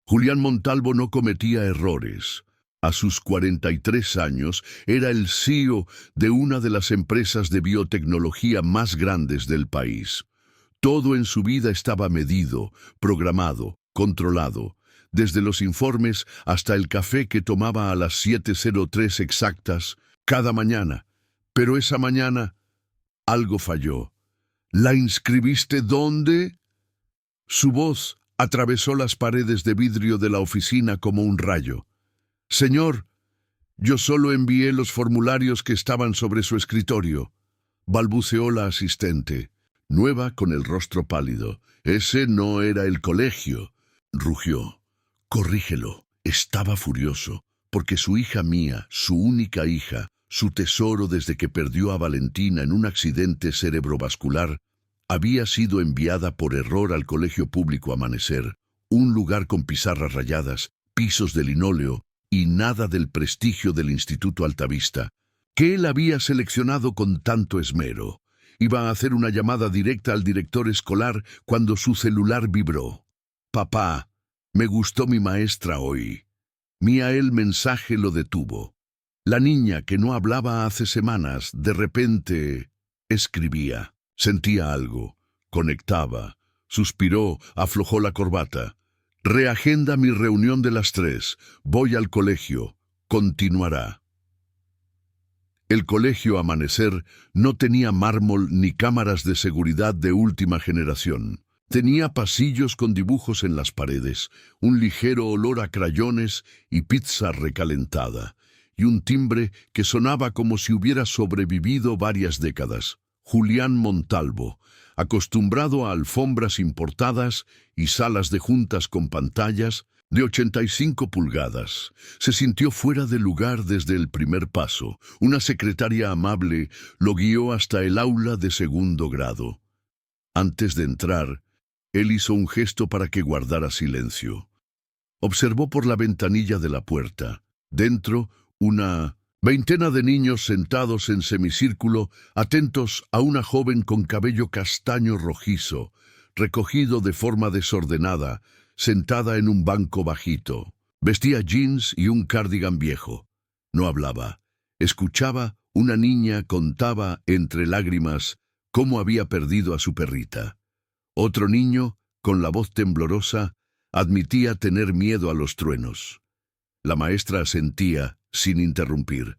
Julián Montalvo no cometía errores. A sus 43 años era el CEO de una de las empresas de biotecnología más grandes del país. Todo en su vida estaba medido, programado, controlado, desde los informes hasta el café que tomaba a las 7:03 exactas cada mañana. Pero esa mañana algo falló. ¿La inscribiste dónde? Su voz atravesó las paredes de vidrio de la oficina como un rayo. Señor, yo solo envié los formularios que estaban sobre su escritorio, balbuceó la asistente, nueva con el rostro pálido. Ese no era el colegio, rugió. Corrígelo. Estaba furioso, porque su hija mía, su única hija, su tesoro desde que perdió a Valentina en un accidente cerebrovascular, había sido enviada por error al Colegio Público Amanecer, un lugar con pizarras rayadas, pisos de linóleo y nada del prestigio del Instituto Altavista, que él había seleccionado con tanto esmero. Iba a hacer una llamada directa al director escolar cuando su celular vibró. Papá, me gustó mi maestra hoy. Mía, el mensaje lo detuvo. La niña que no hablaba hace semanas, de repente, escribía. Sentía algo, conectaba, suspiró, aflojó la corbata. Reagenda mi reunión de las 3, voy al colegio, continuará. El Colegio Amanecer no tenía mármol ni cámaras de seguridad de última generación. Tenía pasillos con dibujos en las paredes, un ligero olor a crayones y pizza recalentada, y un timbre que sonaba como si hubiera sobrevivido varias décadas. Julián Montalvo, acostumbrado a alfombras importadas y salas de juntas con pantallas de 85 pulgadas, se sintió fuera de lugar desde el primer paso. Una secretaria amable lo guió hasta el aula de segundo grado. Antes de entrar, él hizo un gesto para que guardara silencio. Observó por la ventanilla de la puerta. Dentro, una veintena de niños sentados en semicírculo, atentos a una joven con cabello castaño rojizo, recogido de forma desordenada, sentada en un banco bajito. Vestía jeans y un cardigan viejo. No hablaba. Escuchaba. Una niña contaba entre lágrimas cómo había perdido a su perrita. Otro niño, con la voz temblorosa, admitía tener miedo a los truenos. La maestra asentía, sin interrumpir.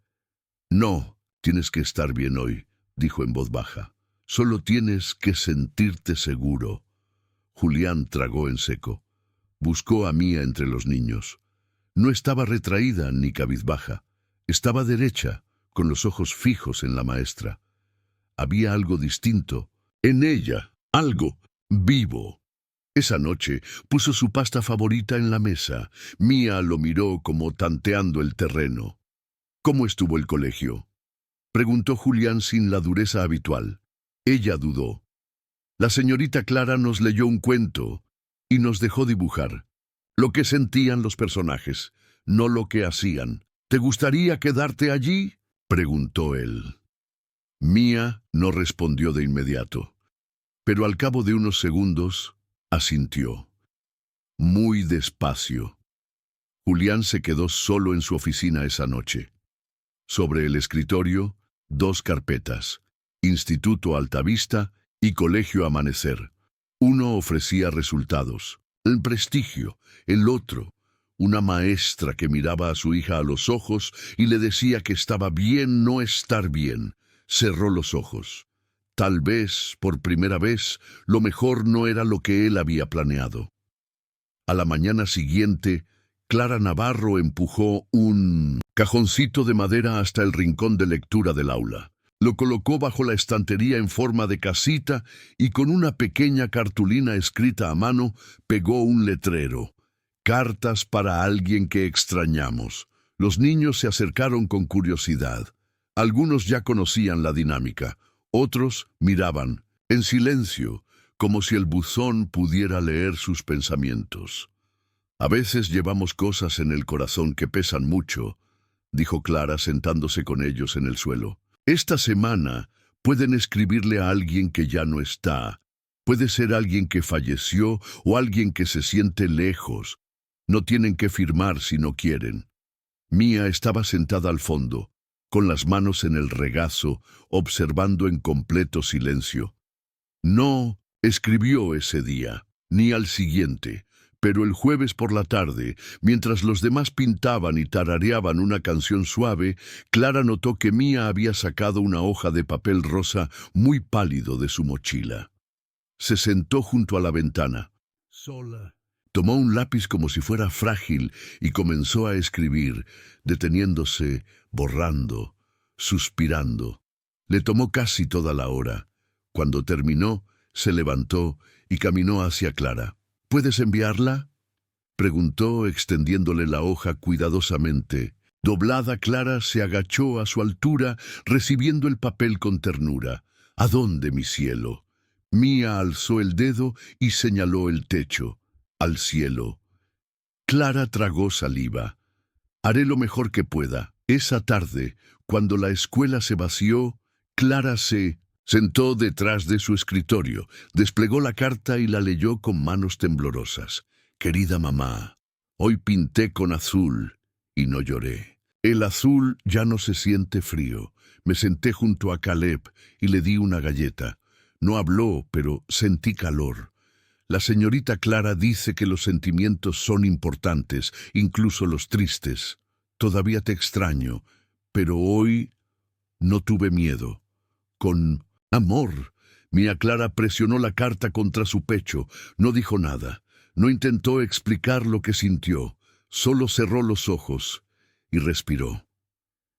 No, tienes que estar bien hoy, dijo en voz baja. Solo tienes que sentirte seguro. Julián tragó en seco. Buscó a Mía entre los niños. No estaba retraída ni cabizbaja. Estaba derecha, con los ojos fijos en la maestra. Había algo distinto en ella, algo vivo. Esa noche puso su pasta favorita en la mesa. Mía lo miró como tanteando el terreno. ¿Cómo estuvo el colegio?, preguntó Julián sin la dureza habitual. Ella dudó. La señorita Clara nos leyó un cuento y nos dejó dibujar. Lo que sentían los personajes, no lo que hacían. ¿Te gustaría quedarte allí?, preguntó él. Mía no respondió de inmediato, pero al cabo de unos segundos asintió. Muy despacio. Julián se quedó solo en su oficina esa noche. Sobre el escritorio, 2 carpetas: Instituto Altavista y Colegio Amanecer. Uno ofrecía resultados, el prestigio; el otro, una maestra que miraba a su hija a los ojos y le decía que estaba bien no estar bien. Cerró los ojos. Tal vez, por primera vez, lo mejor no era lo que él había planeado. A la mañana siguiente, Clara Navarro empujó un cajoncito de madera hasta el rincón de lectura del aula. Lo colocó bajo la estantería en forma de casita y con una pequeña cartulina escrita a mano pegó un letrero: Cartas para alguien que extrañamos. Los niños se acercaron con curiosidad. Algunos ya conocían la dinámica. Otros miraban, en silencio, como si el buzón pudiera leer sus pensamientos. A veces llevamos cosas en el corazón que pesan mucho, dijo Clara sentándose con ellos en el suelo. Esta semana pueden escribirle a alguien que ya no está. Puede ser alguien que falleció o alguien que se siente lejos. No tienen que firmar si no quieren. Mía estaba sentada al fondo, con las manos en el regazo, observando en completo silencio. No escribió ese día, ni al siguiente, pero el jueves por la tarde, mientras los demás pintaban y tarareaban una canción suave, Clara notó que Mía había sacado una hoja de papel rosa muy pálido de su mochila. Se sentó junto a la ventana, sola. Tomó un lápiz como si fuera frágil y comenzó a escribir, deteniéndose, borrando, suspirando. Le tomó casi toda la hora. Cuando terminó, se levantó y caminó hacia Clara. ¿Puedes enviarla?, preguntó, extendiéndole la hoja cuidadosamente. Doblada, Clara se agachó a su altura, recibiendo el papel con ternura. ¿A dónde, mi cielo? Mía alzó el dedo y señaló el techo. Al cielo. Clara tragó saliva. Haré lo mejor que pueda. Esa tarde, cuando la escuela se vació, Clara se sentó detrás de su escritorio, desplegó la carta y la leyó con manos temblorosas. Querida mamá, hoy pinté con azul y no lloré. El azul ya no se siente frío. Me senté junto a Caleb y le di una galleta. No habló, pero sentí calor. La señorita Clara dice que los sentimientos son importantes, incluso los tristes. Todavía te extraño, pero hoy no tuve miedo. Con amor, Mía Clara presionó la carta contra su pecho. No dijo nada. No intentó explicar lo que sintió. Solo cerró los ojos y respiró.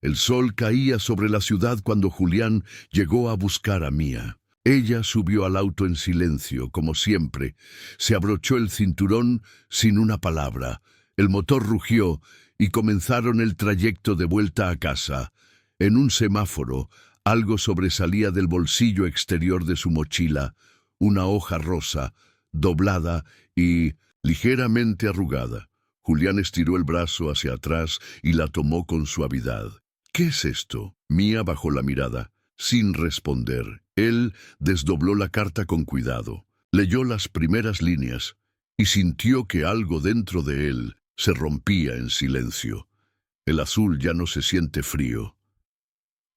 El sol caía sobre la ciudad cuando Julián llegó a buscar a Mía. Ella subió al auto en silencio, como siempre. Se abrochó el cinturón sin una palabra. El motor rugió y comenzaron el trayecto de vuelta a casa. En un semáforo, algo sobresalía del bolsillo exterior de su mochila, una hoja rosa, doblada y ligeramente arrugada. Julián estiró el brazo hacia atrás y la tomó con suavidad. ¿Qué es esto? Mía bajó la mirada, sin responder. Él desdobló la carta con cuidado, leyó las primeras líneas y sintió que algo dentro de él se rompía en silencio. El azul ya no se siente frío.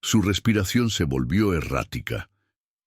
Su respiración se volvió errática.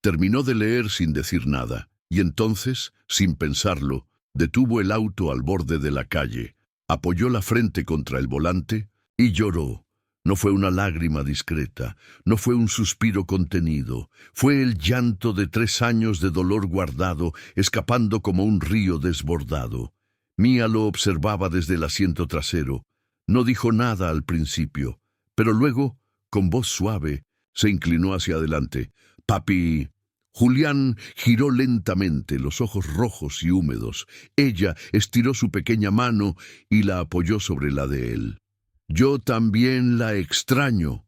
Terminó de leer sin decir nada, y entonces, sin pensarlo, detuvo el auto al borde de la calle, apoyó la frente contra el volante y lloró. No fue una lágrima discreta, no fue un suspiro contenido, fue el llanto de 3 años de dolor guardado, escapando como un río desbordado. Mía lo observaba desde el asiento trasero. No dijo nada al principio, pero luego, con voz suave, se inclinó hacia adelante. «Papi». Julián giró lentamente, los ojos rojos y húmedos. Ella estiró su pequeña mano y la apoyó sobre la de él. «Yo también la extraño»,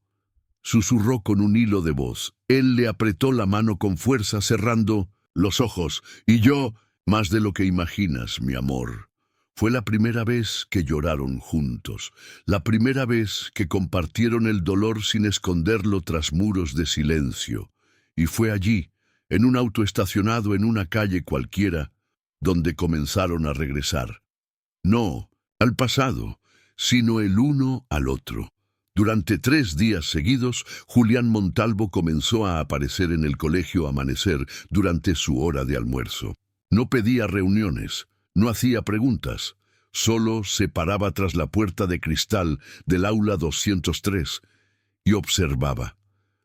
susurró con un hilo de voz. Él le apretó la mano con fuerza, cerrando los ojos. «Y yo, más de lo que imaginas, mi amor». Fue la primera vez que lloraron juntos, la primera vez que compartieron el dolor sin esconderlo tras muros de silencio. Y fue allí, en un auto estacionado en una calle cualquiera, donde comenzaron a regresar. No al pasado, sino el uno al otro. Durante 3 días seguidos, Julián Montalvo comenzó a aparecer en el colegio Amanecer durante su hora de almuerzo. No pedía reuniones, no hacía preguntas, solo se paraba tras la puerta de cristal del aula 203 y observaba.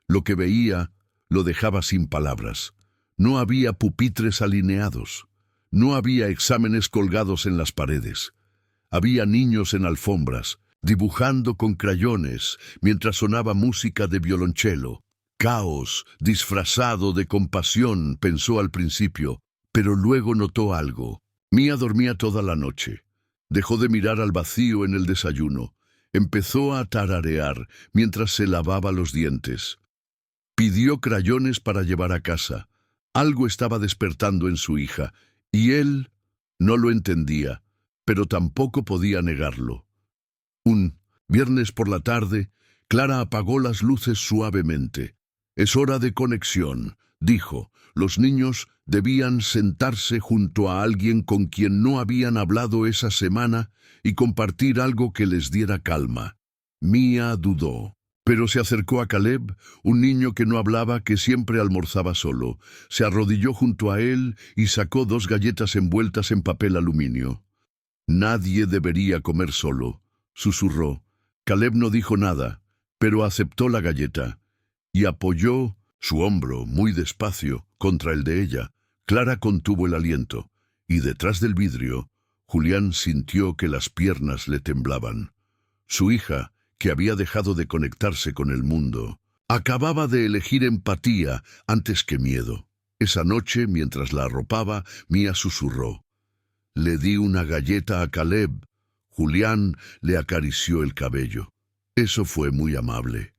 Lo que veía lo dejaba sin palabras. No había pupitres alineados, no había exámenes colgados en las paredes. Había niños en alfombras, dibujando con crayones, mientras sonaba música de violonchelo. Caos, disfrazado de compasión, pensó al principio, pero luego notó algo. Mía dormía toda la noche. Dejó de mirar al vacío en el desayuno. Empezó a tararear mientras se lavaba los dientes. Pidió crayones para llevar a casa. Algo estaba despertando en su hija, y él no lo entendía, pero tampoco podía negarlo. Un viernes por la tarde, Clara apagó las luces suavemente. «Es hora de conexión», dijo. Los niños debían sentarse junto a alguien con quien no habían hablado esa semana y compartir algo que les diera calma. Mía dudó, pero se acercó a Caleb, un niño que no hablaba, que siempre almorzaba solo. Se arrodilló junto a él y sacó 2 galletas envueltas en papel aluminio. «Nadie debería comer solo», susurró. Caleb no dijo nada, pero aceptó la galleta y apoyó su hombro muy despacio contra el de ella. Clara contuvo el aliento, y detrás del vidrio, Julián sintió que las piernas le temblaban. Su hija, que había dejado de conectarse con el mundo, acababa de elegir empatía antes que miedo. Esa noche, mientras la arropaba, Mía susurró. «Le di una galleta a Caleb». Julián le acarició el cabello. «Eso fue muy amable».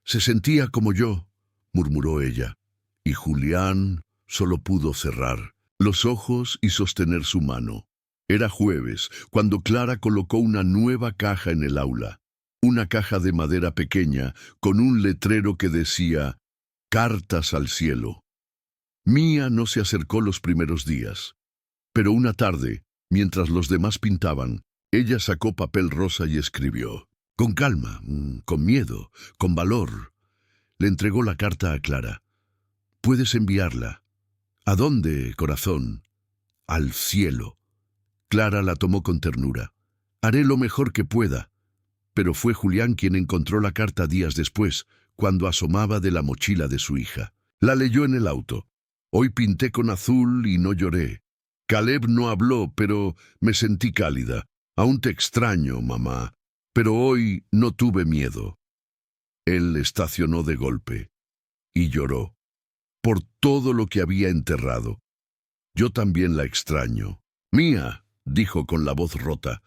«Se sentía como yo», murmuró ella, y Julián solo pudo cerrar los ojos y sostener su mano. Era jueves, cuando Clara colocó una nueva caja en el aula, una caja de madera pequeña con un letrero que decía «Cartas al cielo». Mía no se acercó los primeros días, pero una tarde, mientras los demás pintaban, ella sacó papel rosa y escribió. Con calma, con miedo, con valor. Le entregó la carta a Clara. «Puedes enviarla». «¿A dónde, corazón?» «Al cielo». Clara la tomó con ternura. «Haré lo mejor que pueda». Pero fue Julián quien encontró la carta días después, cuando asomaba de la mochila de su hija. La leyó en el auto. «Hoy pinté con azul y no lloré. Caleb no habló, pero me sentí cálida. Aún te extraño, mamá. Pero hoy no tuve miedo». Él estacionó de golpe y lloró por todo lo que había enterrado. «Yo también la extraño». «Mía», dijo con la voz rota.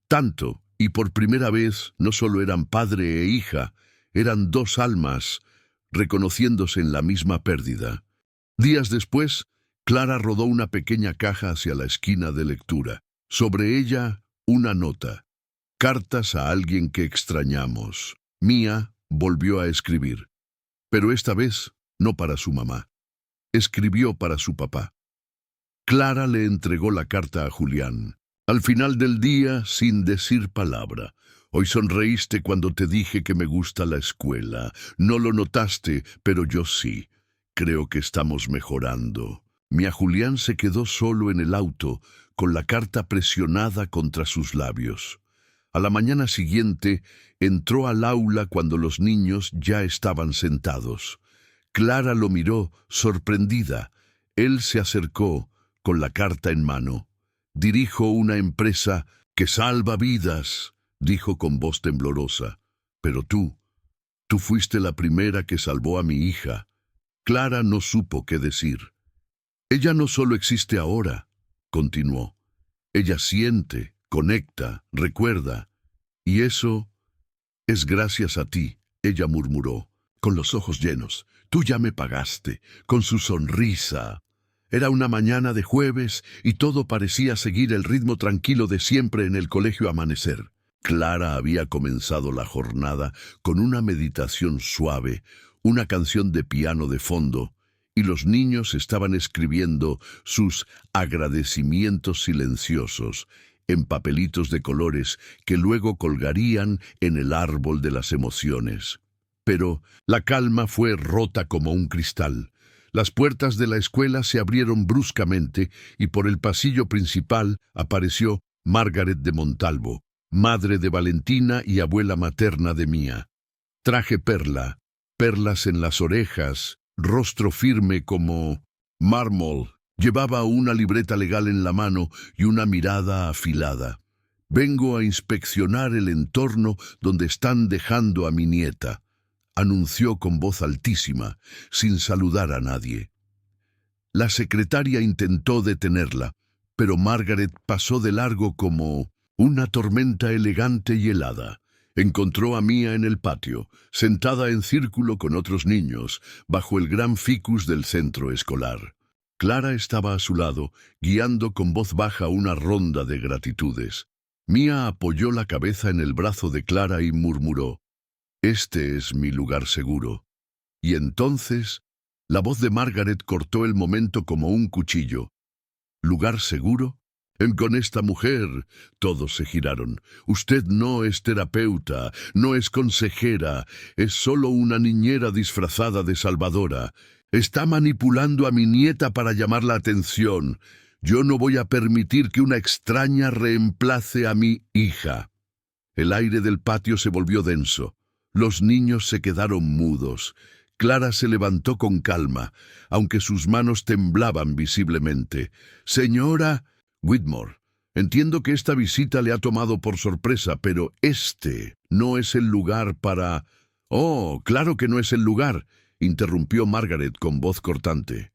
Tanto, y por primera vez, no solo eran padre e hija, eran 2 almas, reconociéndose en la misma pérdida. Días después, Clara rodó una pequeña caja hacia la esquina de lectura. Sobre ella, una nota. «Cartas a alguien que extrañamos». Mía volvió a escribir, pero esta vez no para su mamá. Escribió para su papá. Clara le entregó la carta a Julián. Al final del día, sin decir palabra. «Hoy sonreíste cuando te dije que me gusta la escuela. No lo notaste, pero yo sí. Creo que estamos mejorando». Mía Julián se quedó solo en el auto, con la carta presionada contra sus labios. A la mañana siguiente, entró al aula cuando los niños ya estaban sentados. Clara lo miró, sorprendida. Él se acercó, con la carta en mano. «Dirijo una empresa que salva vidas», dijo con voz temblorosa. «Pero tú fuiste la primera que salvó a mi hija». Clara no supo qué decir. «Ella no solo existe ahora», continuó. «Ella siente, conecta, recuerda. Y eso es gracias a ti», ella murmuró, con los ojos llenos. «Tú ya me pagaste», con su sonrisa. Era una mañana de jueves y todo parecía seguir el ritmo tranquilo de siempre en el colegio Amanecer. Clara había comenzado la jornada con una meditación suave, una canción de piano de fondo, y los niños estaban escribiendo sus agradecimientos silenciosos en papelitos de colores que luego colgarían en el árbol de las emociones. Pero la calma fue rota como un cristal. Las puertas de la escuela se abrieron bruscamente y por el pasillo principal apareció Margaret de Montalvo, madre de Valentina y abuela materna de Mía. Traje perla, perlas en las orejas, rostro firme como mármol. Llevaba una libreta legal en la mano y una mirada afilada. «Vengo a inspeccionar el entorno donde están dejando a mi nieta», anunció con voz altísima, sin saludar a nadie. La secretaria intentó detenerla, pero Margaret pasó de largo como una tormenta elegante y helada. Encontró a Mía en el patio, sentada en círculo con otros niños, bajo el gran ficus del centro escolar. Clara estaba a su lado, guiando con voz baja una ronda de gratitudes. Mía apoyó la cabeza en el brazo de Clara y murmuró: «Este es mi lugar seguro». Y entonces La voz de Margaret cortó el momento como un cuchillo. ¿Lugar seguro? Con esta mujer. Todos se giraron. Usted no es terapeuta, no es consejera, es solo una niñera disfrazada de salvadora. Está manipulando a mi nieta para llamar la atención. Yo no voy a permitir que una extraña reemplace a mi hija. El aire del patio se volvió denso. Los niños se quedaron mudos. Clara se levantó con calma, aunque sus manos temblaban visiblemente. Señora Whitmore, entiendo que esta visita le ha tomado por sorpresa, pero este no es el lugar para... Oh, claro que no es el lugar, interrumpió Margaret con voz cortante.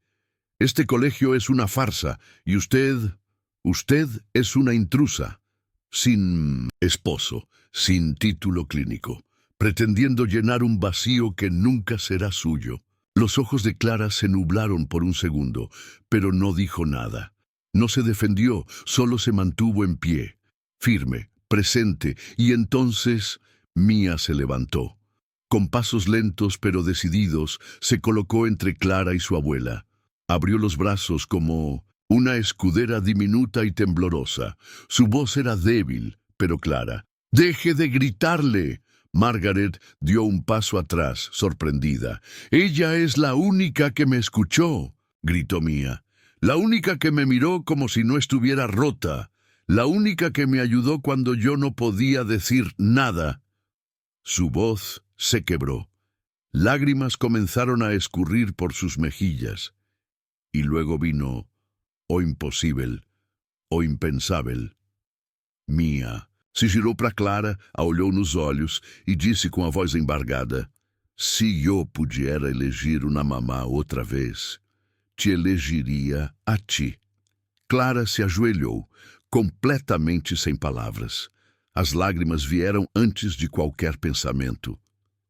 Este colegio es una farsa, y usted es una intrusa, sin esposo, sin título clínico, pretendiendo llenar un vacío que nunca será suyo. Los ojos de Clara se nublaron por un segundo, pero no dijo nada. No se defendió, solo se mantuvo en pie, firme, presente, y entonces Mia se levantó. Con pasos lentos pero decididos, se colocó entre Clara y su abuela. Abrió los brazos como una escudera diminuta y temblorosa. Su voz era débil, pero clara. «¡Deje de gritarle!». Margaret dio un paso atrás, sorprendida. «Ella es la única que me escuchó», gritó Mia. «La única que me miró como si no estuviera rota. La única que me ayudó cuando yo no podía decir nada». Su voz se quebró. Lágrimas comenzaron a escurrir por sus mejillas. E luego vino o impossível, o impensável. Mia se girou para Clara, a olhou nos olhos e disse com a voz embargada: «Se eu pudiera elegir uma mamá outra vez, te elegiria a ti». Clara se ajoelhou, completamente sem palavras. As lágrimas vieram antes de qualquer pensamento.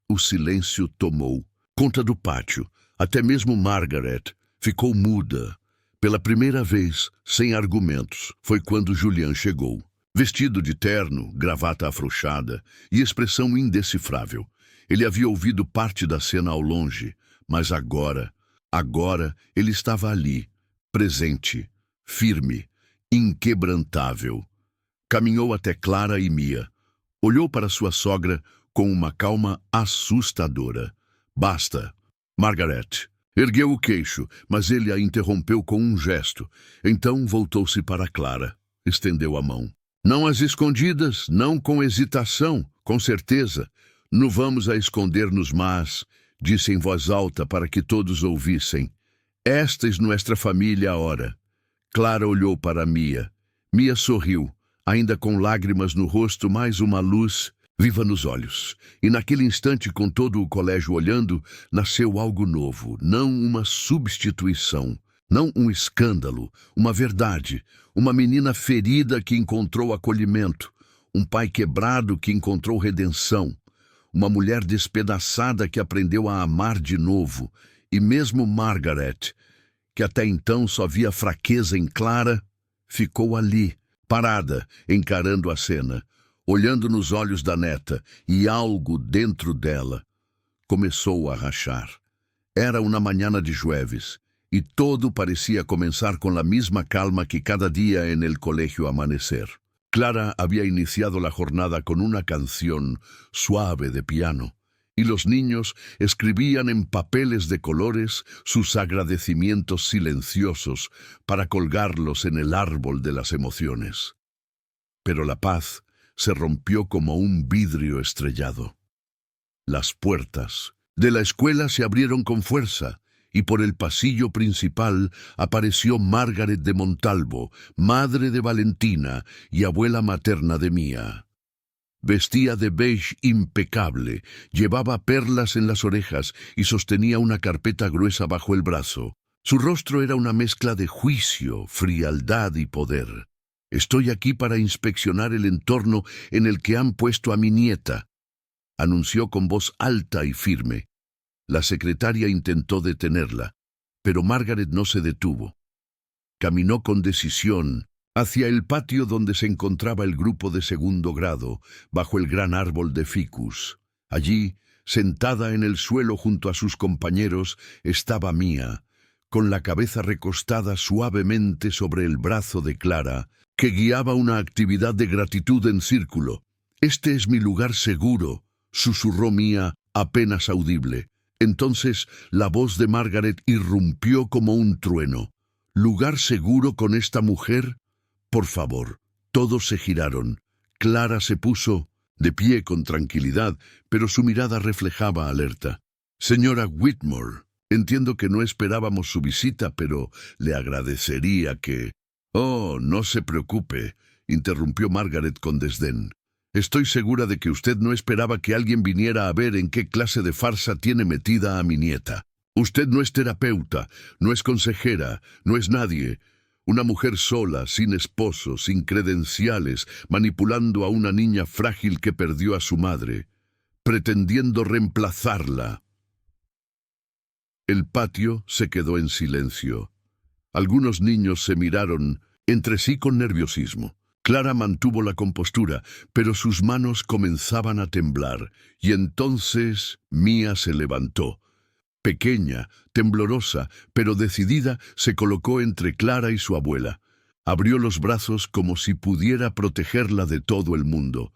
O silêncio tomou conta do pátio. Até mesmo Margaret ficou muda. Pela primeira vez, sem argumentos, foi quando Julian chegou. Vestido de terno, gravata afrouxada e expressão indecifrável. Ele havia ouvido parte da cena ao longe, mas agora ele estava ali, presente, firme, inquebrantável. Caminhou até Clara e Mia. Olhou para sua sogra com uma calma assustadora. «Basta, Margaret». Ergueu o queixo, mas ele a interrompeu com um gesto. Então voltou-se para Clara. Estendeu a mão. «Não às escondidas, não com hesitação, com certeza. Não vamos a esconder-nos mais», disse em voz alta para que todos ouvissem. «Esta é nossa família agora». Clara olhou para Mia. Mia sorriu, ainda com lágrimas no rosto, mais uma luz viva nos olhos. E naquele instante, com todo o colégio olhando, nasceu algo novo, não uma substituição, não um escândalo, uma verdade, uma menina ferida que encontrou acolhimento, um pai quebrado que encontrou redenção, uma mulher despedaçada que aprendeu a amar de novo, e mesmo Margaret, que até então só via fraqueza em Clara, ficou ali, parada, encarando a cena, olhando nos olhos da neta, e algo dentro dela começou a rachar. Era uma manhã de jueves, e todo parecia começar com a mesma calma que cada dia en el colegio amanecer. Clara había iniciado la jornada con una canción suave de piano, y los niños escribían en papeles de colores sus agradecimientos silenciosos para colgarlos en el árbol de las emociones. Pero la paz se rompió como un vidrio estrellado. Las puertas de la escuela se abrieron con fuerza, y por el pasillo principal apareció Margaret de Montalvo, madre de Valentina y abuela materna de Mia. Vestía de beige impecable, llevaba perlas en las orejas y sostenía una carpeta gruesa bajo el brazo. Su rostro era una mezcla de juicio, frialdad y poder. «Estoy aquí para inspeccionar el entorno en el que han puesto a mi nieta», anunció con voz alta y firme. La secretaria intentó detenerla, pero Margaret no se detuvo. Caminó con decisión hacia el patio donde se encontraba el grupo de segundo grado, bajo el gran árbol de ficus. Allí Sentada en el suelo junto a sus compañeros estaba Mia, con la cabeza recostada suavemente sobre el brazo de Clara, que guiaba una actividad de gratitud en círculo. «Este es mi lugar seguro», susurró Mia, apenas audible. Entonces la voz de Margaret irrumpió como un trueno. «¿Lugar seguro con esta mujer? Por favor». Todos se giraron. Clara se puso de pie con tranquilidad, pero su mirada reflejaba alerta. «Señora Whitmore, entiendo que no esperábamos su visita, pero le agradecería que...» «Oh, no se preocupe», interrumpió Margaret con desdén. «Estoy segura de que usted no esperaba que alguien viniera a ver en qué clase de farsa tiene metida a mi nieta. Usted no es terapeuta, no es consejera, no es nadie. Una mujer sola, sin esposo, sin credenciales, manipulando a una niña frágil que perdió a su madre, pretendiendo reemplazarla». El patio se quedó en silencio. Algunos niños se miraron entre sí con nerviosismo. Clara mantuvo la compostura, pero sus manos comenzaban a temblar, y entonces Mia se levantó. Pequeña, temblorosa, pero decidida, se colocó entre Clara y su abuela. Abrió los brazos como si pudiera protegerla de todo el mundo.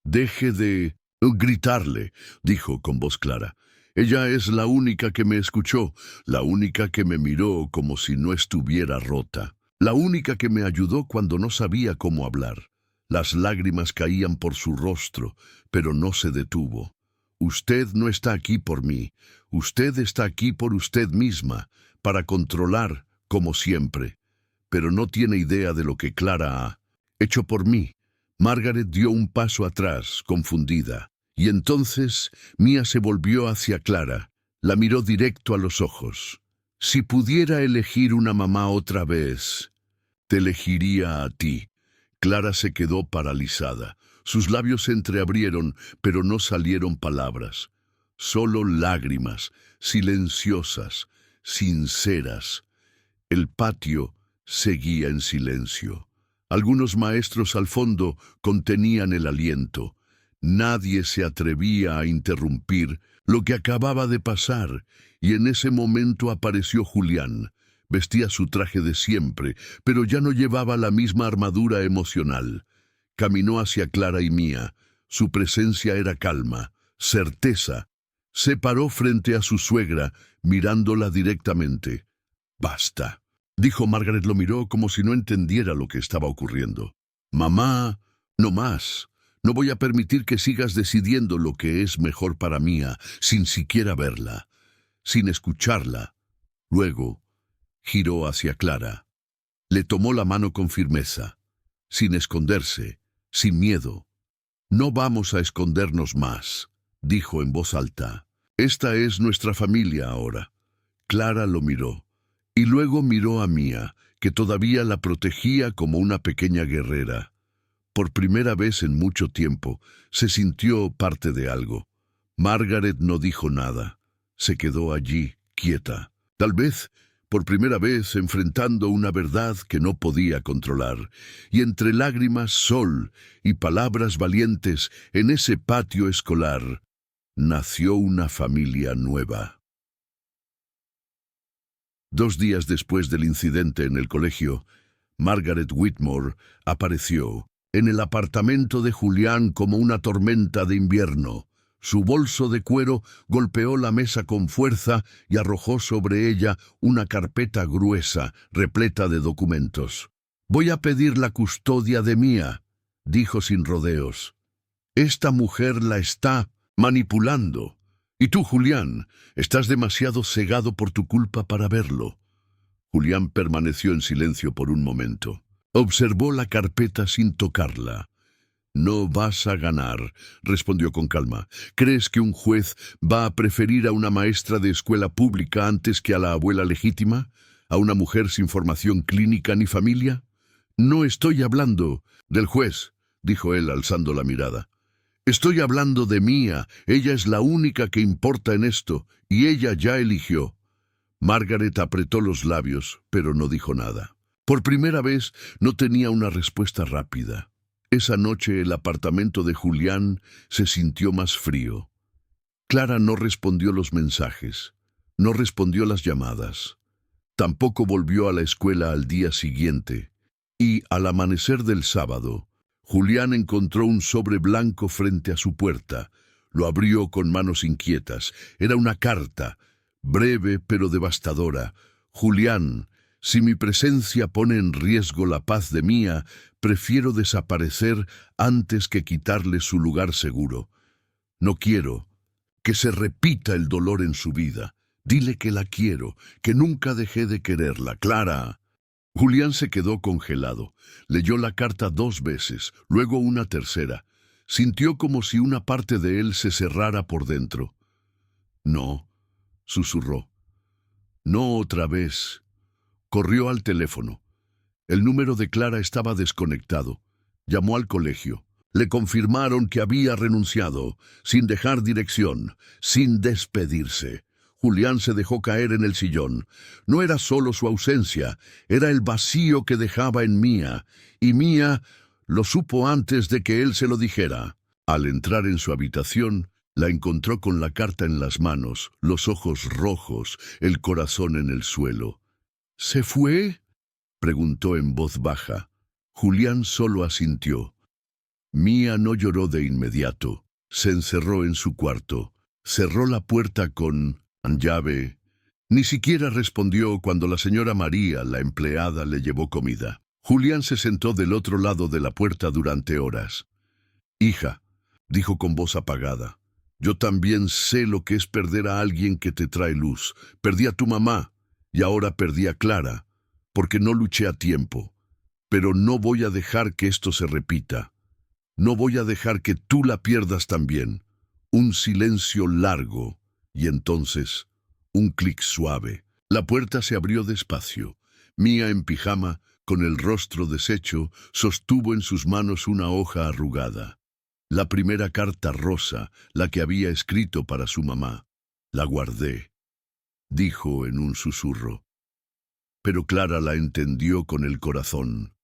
«Deje de gritarle», dijo con voz clara. «Ella es la única que me escuchó, la única que me miró como si no estuviera rota, la única que me ayudó cuando no sabía cómo hablar». Las lágrimas caían por su rostro, pero no se detuvo. «Usted no está aquí por mí, usted está aquí por usted misma, para controlar, como siempre. Pero no tiene idea de lo que Clara ha hecho por mí». Margaret dio un paso atrás, confundida. Y entonces Mia se volvió hacia Clara, la miró directo a los ojos. «Si pudiera elegir una mamá otra vez, te elegiría a ti». Clara se quedó paralizada. Sus labios se entreabrieron, pero no salieron palabras. Solo lágrimas, silenciosas, sinceras. El patio seguía en silencio. Algunos maestros al fondo contenían el aliento. Nadie se atrevía a interrumpir lo que acababa de pasar, y en ese momento apareció Julián. Vestía su traje de siempre, pero ya no llevaba la misma armadura emocional. Caminó hacia Clara y Mia. Su presencia era calma, certeza. Se paró frente a su suegra, mirándola directamente. «Basta», dijo. Margaret lo miró como si no entendiera lo que estaba ocurriendo. «Mamá, no más. No voy a permitir que sigas decidiendo lo que es mejor para Mia, sin siquiera verla, sin escucharla». Luego giró hacia Clara. Le tomó la mano con firmeza, sin esconderse, sin miedo. «No vamos a escondernos más», dijo en voz alta. «Esta es nuestra familia ahora». Clara lo miró, y luego miró a Mia, que todavía la protegía como una pequeña guerrera. Por primera vez en mucho tiempo, se sintió parte de algo. Margaret no dijo nada. Se quedó allí, quieta. Tal vez, por primera vez, enfrentando una verdad que no podía controlar. Y entre lágrimas, sol y palabras valientes, en ese patio escolar, nació una familia nueva. 2 días después del incidente en el colegio, Margaret Whitmore apareció en el apartamento de Julián como una tormenta de invierno. Su bolso de cuero golpeó la mesa con fuerza y arrojó sobre ella una carpeta gruesa, repleta de documentos. «Voy a pedir la custodia de Mia», dijo sin rodeos. «Esta mujer la está manipulando. Y tú, Julián, estás demasiado cegado por tu culpa para verlo». Julián permaneció en silencio por un momento. Observó la carpeta sin tocarla. «No vas a ganar», respondió con calma. «¿Crees que un juez va a preferir a una maestra de escuela pública antes que a la abuela legítima? ¿A una mujer sin formación clínica ni familia?» «No estoy hablando del juez», dijo él alzando la mirada. «Estoy hablando de Mia. Ella es la única que importa en esto, y ella ya eligió». Margaret apretó los labios, pero no dijo nada. Por primera vez no tenía una respuesta rápida. Esa noche el apartamento de Julián se sintió más frío. Clara no respondió los mensajes, no respondió las llamadas. Tampoco volvió a la escuela al día siguiente, y al amanecer del sábado, Julián encontró un sobre blanco frente a su puerta. Lo abrió con manos inquietas. Era una carta, breve pero devastadora. Julián, si mi presencia pone en riesgo la paz de Mía, prefiero desaparecer antes que quitarle su lugar seguro. No quiero que se repita el dolor en su vida. Dile que la quiero, que nunca dejé de quererla, Clara. Julián se quedó congelado. Leyó la carta 2 veces, luego una tercera. Sintió como si una parte de él se cerrara por dentro. No, susurró. No otra vez. Corrió al teléfono. El número de Clara estaba desconectado. Llamó al colegio. Le confirmaron que había renunciado, sin dejar dirección, sin despedirse. Julián se dejó caer en el sillón. No era solo su ausencia, era el vacío que dejaba en Mía, y Mía lo supo antes de que él se lo dijera. Al entrar en su habitación, la encontró con la carta en las manos, los ojos rojos, el corazón en el suelo. ¿Se fue?, preguntó en voz baja. Julián solo asintió. Mía no lloró de inmediato. Se encerró en su cuarto. Cerró la puerta con llave. Ni siquiera respondió cuando la señora María, la empleada, le llevó comida. Julián se sentó del otro lado de la puerta durante horas. «Hija», dijo con voz apagada, «yo también sé lo que es perder a alguien que te trae luz. Perdí a tu mamá y ahora perdí a Clara, porque no luché a tiempo. Pero no voy a dejar que esto se repita. No voy a dejar que tú la pierdas también». Un silencio largo, y entonces un clic suave. La puerta se abrió despacio. Mía, en pijama, con el rostro deshecho, sostuvo en sus manos una hoja arrugada. La primera carta rosa, la que había escrito para su mamá. «La guardé», dijo en un susurro. Pero Clara la entendió con el corazón.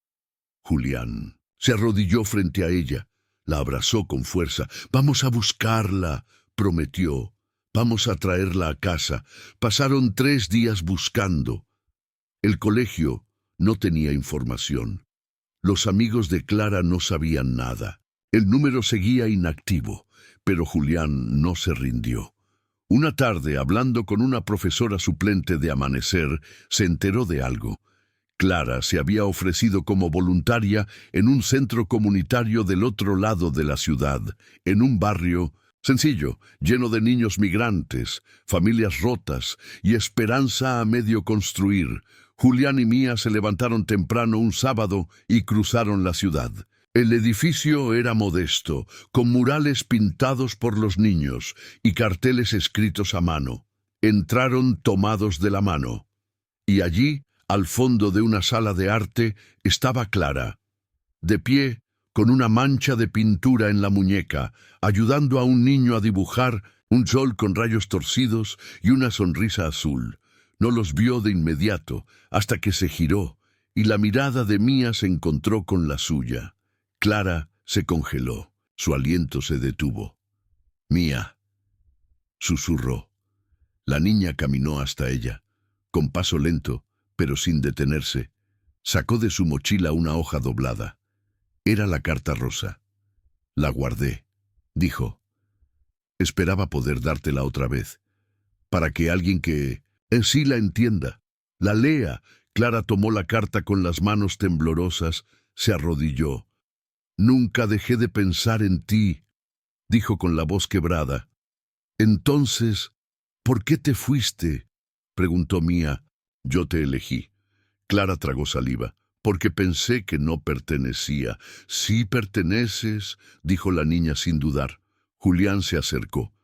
Julián se arrodilló frente a ella, la abrazó con fuerza. «Vamos a buscarla», prometió. «Vamos a traerla a casa». Pasaron 3 días buscando. El colegio no tenía información. Los amigos de Clara no sabían nada. El número seguía inactivo, pero Julián no se rindió. Una tarde, hablando con una profesora suplente de Amanecer, se enteró de algo. Clara se había ofrecido como voluntaria en un centro comunitario del otro lado de la ciudad, en un barrio sencillo, lleno de niños migrantes, familias rotas y esperanza a medio construir. Julián y Mía se levantaron temprano un sábado y cruzaron la ciudad. El edificio era modesto, con murales pintados por los niños y carteles escritos a mano. Entraron tomados de la mano. Y allí, al fondo de una sala de arte, estaba Clara, de pie, con una mancha de pintura en la muñeca, ayudando a un niño a dibujar un sol con rayos torcidos y una sonrisa azul. No los vio de inmediato, hasta que se giró, y la mirada de Mía se encontró con la suya. Clara se congeló, su aliento se detuvo. «Mía», susurró. La niña caminó hasta ella, con paso lento, pero sin detenerse. Sacó de su mochila una hoja doblada. Era la carta rosa. «La guardé», dijo. «Esperaba poder dártela otra vez, para que alguien que en sí la entienda, la lea». Clara tomó la carta con las manos temblorosas, se arrodilló. «Nunca dejé de pensar en ti», dijo con la voz quebrada. «Entonces, ¿por qué te fuiste?», preguntó Mía. «Yo te elegí». Clara tragó saliva. «Porque pensé que no pertenecía». «Sí perteneces», dijo la niña sin dudar. Julián se acercó.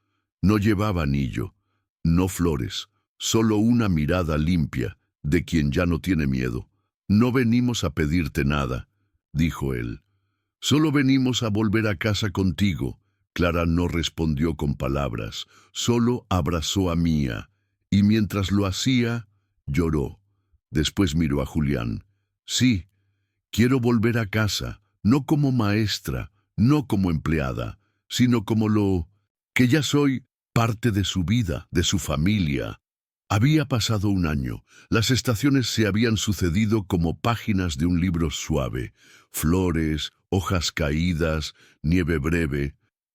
No llevaba anillo, no flores, solo una mirada limpia, de quien ya no tiene miedo. «No venimos a pedirte nada», dijo él. «Solo venimos a volver a casa contigo». Clara no respondió con palabras, solo abrazó a Mía, y mientras lo hacía, lloró. Después miró a Julián. «Sí, quiero volver a casa, no como maestra, no como empleada, sino como lo que ya soy parte de su vida, de su familia. Había pasado un año. Las estaciones se habían sucedido como páginas de un libro suave. Flores, hojas caídas, nieve breve.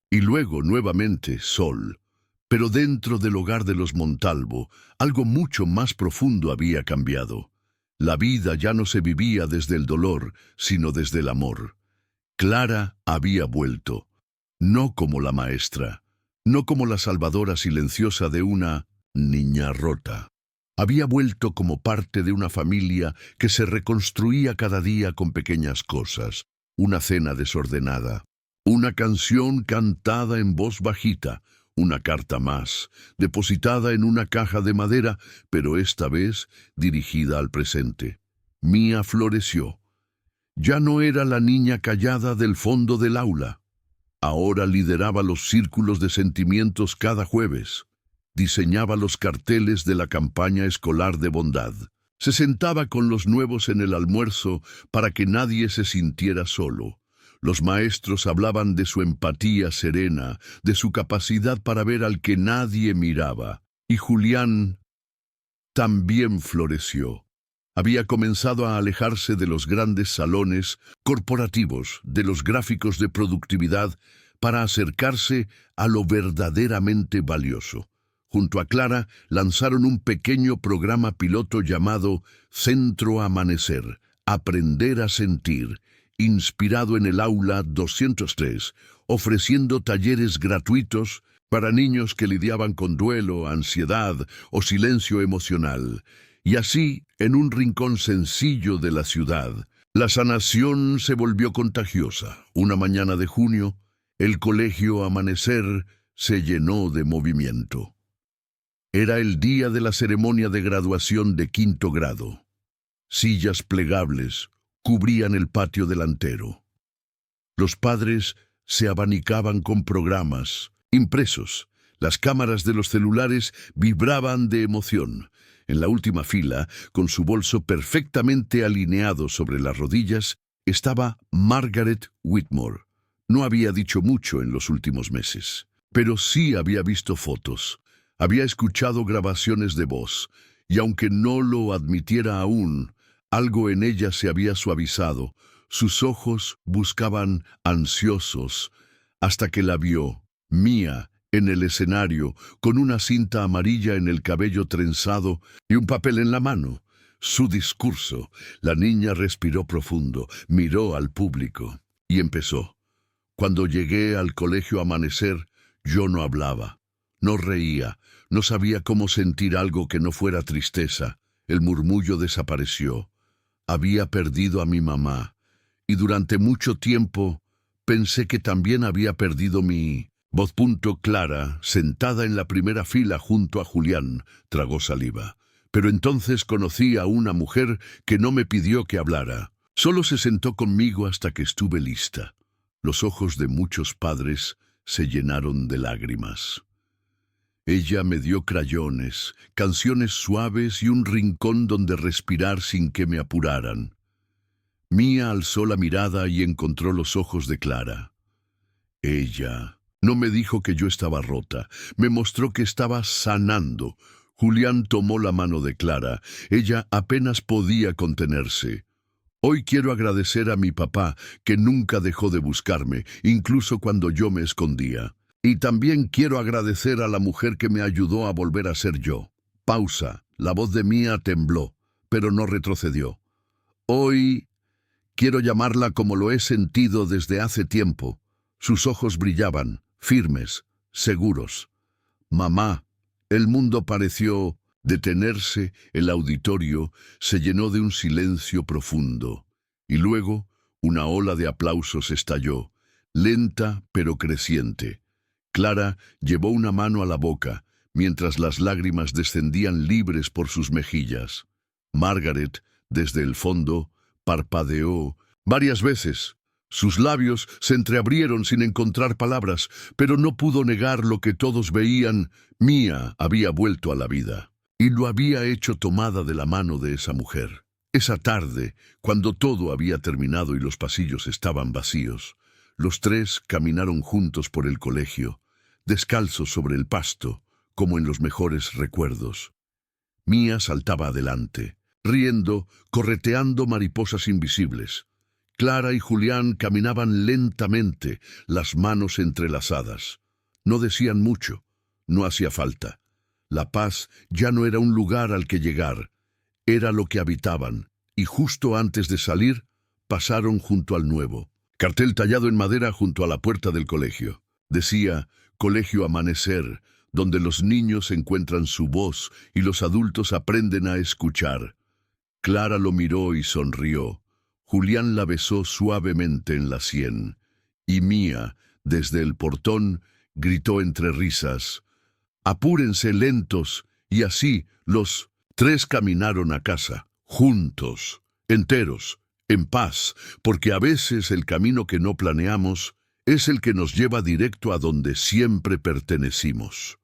Y luego, nuevamente, sol. Pero dentro del hogar de los Montalvo, algo mucho más profundo había cambiado. La vida ya no se vivía desde el dolor, sino desde el amor. Clara había vuelto. No como la maestra. No como la salvadora silenciosa de una niña rota. Había vuelto como parte de una familia que se reconstruía cada día con pequeñas cosas, una cena desordenada, una canción cantada en voz bajita, una carta más, depositada en una caja de madera, pero esta vez dirigida al presente. Mía floreció. Ya no era la niña callada del fondo del aula. Ahora lideraba los círculos de sentimientos cada jueves. Diseñaba los carteles de la campaña escolar de bondad. Se sentaba con los nuevos en el almuerzo para que nadie se sintiera solo. Los maestros hablaban de su empatía serena, de su capacidad para ver al que nadie miraba. Y Julián también floreció. Había comenzado a alejarse de los grandes salones corporativos, de los gráficos de productividad, para acercarse a lo verdaderamente valioso. Junto a Clara lanzaron un pequeño programa piloto llamado Centro Amanecer, Aprender a Sentir, inspirado en el Aula 203, ofreciendo talleres gratuitos para niños que lidiaban con duelo, ansiedad o silencio emocional. Y así, en un rincón sencillo de la ciudad, la sanación se volvió contagiosa. Una mañana de junio, el colegio Amanecer se llenó de movimiento. Era el día de la ceremonia de graduación de 5º grado. Sillas plegables cubrían el patio delantero. Los padres se abanicaban con programas impresos. Las cámaras de los celulares vibraban de emoción. En la última fila, con su bolso perfectamente alineado sobre las rodillas, estaba Margaret Whitmore. No había dicho mucho en los últimos meses, pero sí había visto fotos. Había escuchado grabaciones de voz, y aunque no lo admitiera aún, algo en ella se había suavizado. Sus ojos buscaban ansiosos, hasta que la vio, Mía, en el escenario, con una cinta amarilla en el cabello trenzado y un papel en la mano. Su discurso. La niña respiró profundo, miró al público y empezó. Cuando llegué al colegio Amanecer, yo no hablaba. No reía, no sabía cómo sentir algo que no fuera tristeza. El murmullo desapareció. Había perdido a mi mamá, y durante mucho tiempo pensé que también había perdido mi voz. Clara, sentada en la primera fila junto a Julián, tragó saliva. Pero entonces conocí a una mujer que no me pidió que hablara. Solo se sentó conmigo hasta que estuve lista. Los ojos de muchos padres se llenaron de lágrimas. Ella me dio crayones, canciones suaves y un rincón donde respirar sin que me apuraran. Mía alzó la mirada y encontró los ojos de Clara. Ella no me dijo que yo estaba rota, me mostró que estaba sanando. Julián tomó la mano de Clara. Ella apenas podía contenerse. Hoy quiero agradecer a mi papá, que nunca dejó de buscarme, incluso cuando yo me escondía. Y también quiero agradecer a la mujer que me ayudó a volver a ser yo. Pausa. La voz de Mía tembló, pero no retrocedió. Hoy quiero llamarla como lo he sentido desde hace tiempo. Sus ojos brillaban, firmes, seguros. Mamá. El mundo pareció detenerse, el auditorio se llenó de un silencio profundo. Y luego una ola de aplausos estalló, lenta pero creciente. Clara llevó una mano a la boca, mientras las lágrimas descendían libres por sus mejillas. Margaret, desde el fondo, parpadeó varias veces. Sus labios se entreabrieron sin encontrar palabras, pero no pudo negar lo que todos veían. Mía había vuelto a la vida, y lo había hecho tomada de la mano de esa mujer. Esa tarde, cuando todo había terminado y los pasillos estaban vacíos, los tres caminaron juntos por el colegio. descalzos sobre el pasto, como en los mejores recuerdos. Mía saltaba adelante, riendo, correteando mariposas invisibles. Clara y Julián caminaban lentamente, las manos entrelazadas. No decían mucho, no hacía falta. La paz ya no era un lugar al que llegar, era lo que habitaban, y justo antes de salir, pasaron junto al nuevo. Cartel tallado en madera junto a la puerta del colegio. Decía, Colegio Amanecer, donde los niños encuentran su voz y los adultos aprenden a escuchar. Clara lo miró y sonrió. Julián la besó suavemente en la sien. Y Mía, desde el portón, gritó entre risas, «Apúrense lentos», y así los tres caminaron a casa, juntos, enteros, en paz, porque a veces el camino que no planeamos es el que nos lleva directo a donde siempre pertenecimos.